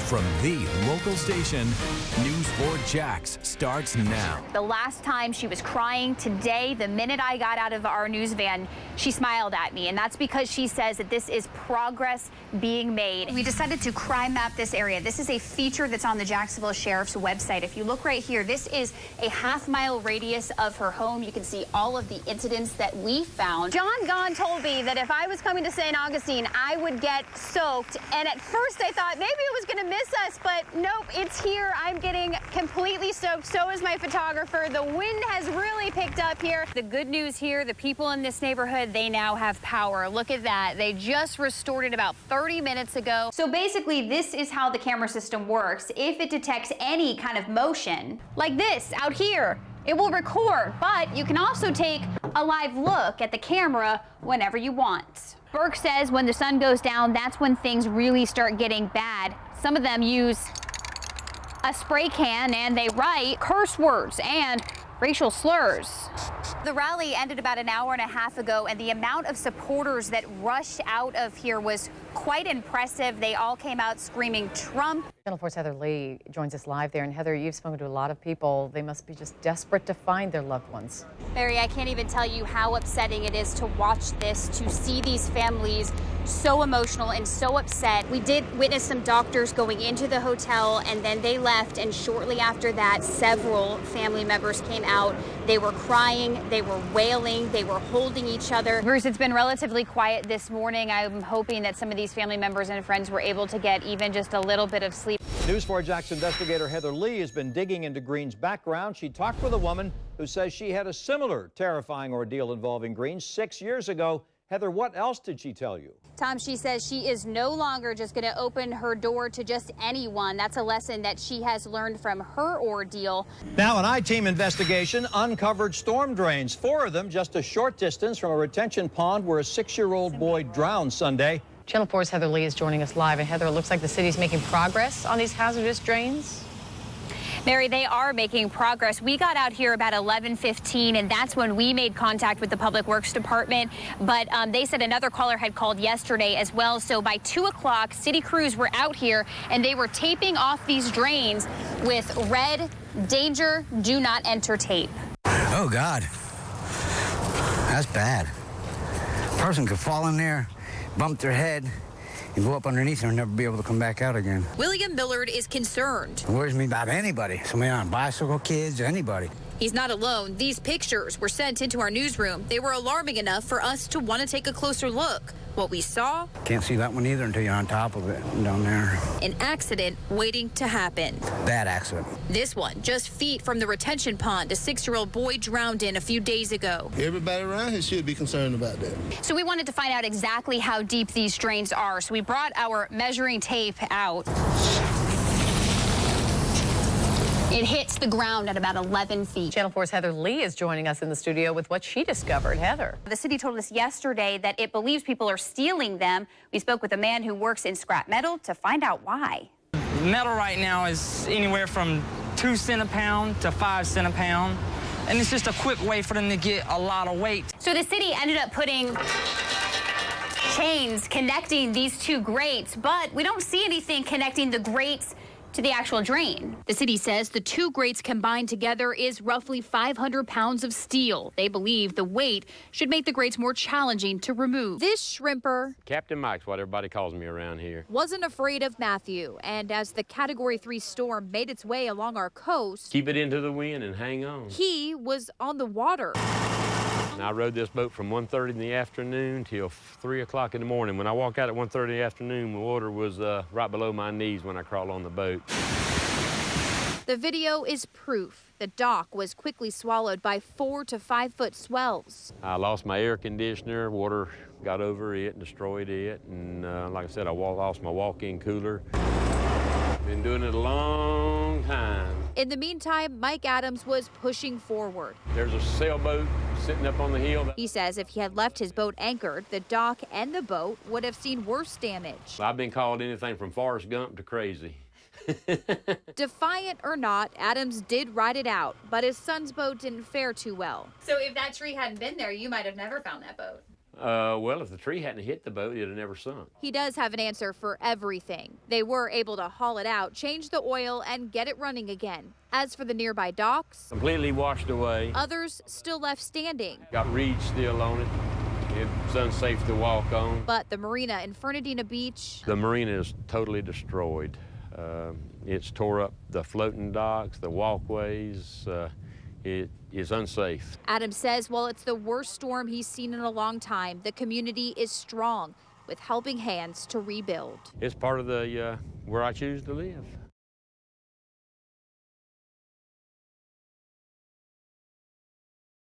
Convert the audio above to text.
From the local station, News 4 Jax starts now. The last time she was crying, today, the minute I got out of our news van, she smiled at me. And that's because she says that this is progress being made. We decided to crime map this area. This is a feature that's on the Jacksonville Sheriff's website. If you look right here, this is a half-mile radius of her home. You can see all of the incidents that we found. John Gahn told me that if I was coming to St. Augustine, I would get soaked. And at first I thought maybe it was going to miss us, but nope, it's here. I'm getting completely soaked. So is my photographer. The wind has really picked up here. The good news here, the people in this neighborhood, they now have power. Look at that. They just restored it about 30 minutes ago. So basically, this is how the camera system works. If it detects any kind of motion, like this out here, it will record, but you can also take a live look at the camera whenever you want. Burke says when the sun goes down, that's when things really start getting bad. Some of them use a spray can and they write curse words and racial slurs. The rally ended about an hour and a half ago, and the amount of supporters that rushed out of here was quite impressive. They all came out screaming Trump. Channel 4's Heather Leigh joins us live there. And Heather, you've spoken to a lot of people. They must be just desperate to find their loved ones. Mary, I can't even tell you how upsetting it is to watch this, to see these families so emotional and so upset. We did witness some doctors going into the hotel, and then they left, and shortly after that, several family members came out. They were crying, they were wailing, they were holding each other. Bruce, it's been relatively quiet this morning. I'm hoping that some of these family members and friends were able to get even just a little bit of sleep. News 4 Jax investigator Heather Leigh has been digging into Green's background. She talked with a woman who says she had a similar terrifying ordeal involving Green 6 years ago. Heather, what else did she tell you? Tom, she says she is no longer just going to open her door to just anyone. That's a lesson that she has learned from her ordeal. Now, an I-Team investigation uncovered storm drains, 4 of them just a short distance from a retention pond where a 6-year-old boy drowned Sunday. Channel 4's Heather Leigh is joining us live. And Heather, it looks like the city's making progress on these hazardous drains. Mary, they are making progress. We got out here about 11:15, and that's when we made contact with the Public Works Department. But they said another caller had called yesterday as well. So by 2 o'clock, city crews were out here, and they were taping off these drains with red, danger, do not enter tape. Oh, God. That's bad. A person could fall in there, bump their head, and go up underneath and never be able to come back out again. William Millard is concerned. It worries me about anybody, somebody on a bicycle, kids, anybody. He's not alone. These pictures were sent into our newsroom. They were alarming enough for us to want to take a closer look. What we saw? Can't see that one either until you're on top of it down there. An accident waiting to happen. Bad accident. This one, just feet from the retention pond a 6-year-old boy drowned in a few days ago. Everybody around here should be concerned about that. So we wanted to find out exactly how deep these drains are. So we brought our measuring tape out. It hits the ground at about 11 feet. Channel 4's Heather Leigh is joining us in the studio with what she discovered. Heather. The city told us yesterday that it believes people are stealing them. We spoke with a man who works in scrap metal to find out why. Metal right now is anywhere from 2 cents a pound to 5 cents a pound. And it's just a quick way for them to get a lot of weight. So the city ended up putting chains connecting these two grates, but we don't see anything connecting the grates to the actual drain. The city says the two grates combined together is roughly 500 pounds of steel. They believe the weight should make the grates more challenging to remove. This shrimper, Captain Mike's what everybody calls me around here, wasn't afraid of Matthew, and as the Category 3 storm made its way along our coast, keep it into the wind and hang on. He was on the water. And I rode this boat from 1:30 in the afternoon till 3 o'clock in the morning. When I walked out at 1:30 in the afternoon, the water was right below my knees when I crawled on the boat. The video is proof. The dock was quickly swallowed by 4 to 5 foot swells. I lost my air conditioner. Water got over it and destroyed it. And like I said, I lost my walk-in cooler. Been doing it a long time. In the meantime, Mike Adams was pushing forward. There's a sailboat sitting up on the hill. He says if he had left his boat anchored, the dock and the boat would have seen worse damage. I've been called anything from Forrest Gump to crazy. Defiant or not, Adams did ride it out, but his son's boat didn't fare too well. So if that tree hadn't been there, you might have never found that boat. Well, if the tree hadn't hit the boat, it'd have never sunk. He does have an answer for everything. They were able to haul it out, change the oil, and get it running again. As for the nearby docks, Completely washed away. others still left standing. Got reeds still on it. It's unsafe to walk on. But the marina in Fernandina Beach, The marina is totally destroyed. It's tore up the floating docks, the walkways. It is unsafe. Adam says while it's the worst storm he's seen in a long time, the community is strong with helping hands to rebuild. It's part of the where I choose to live.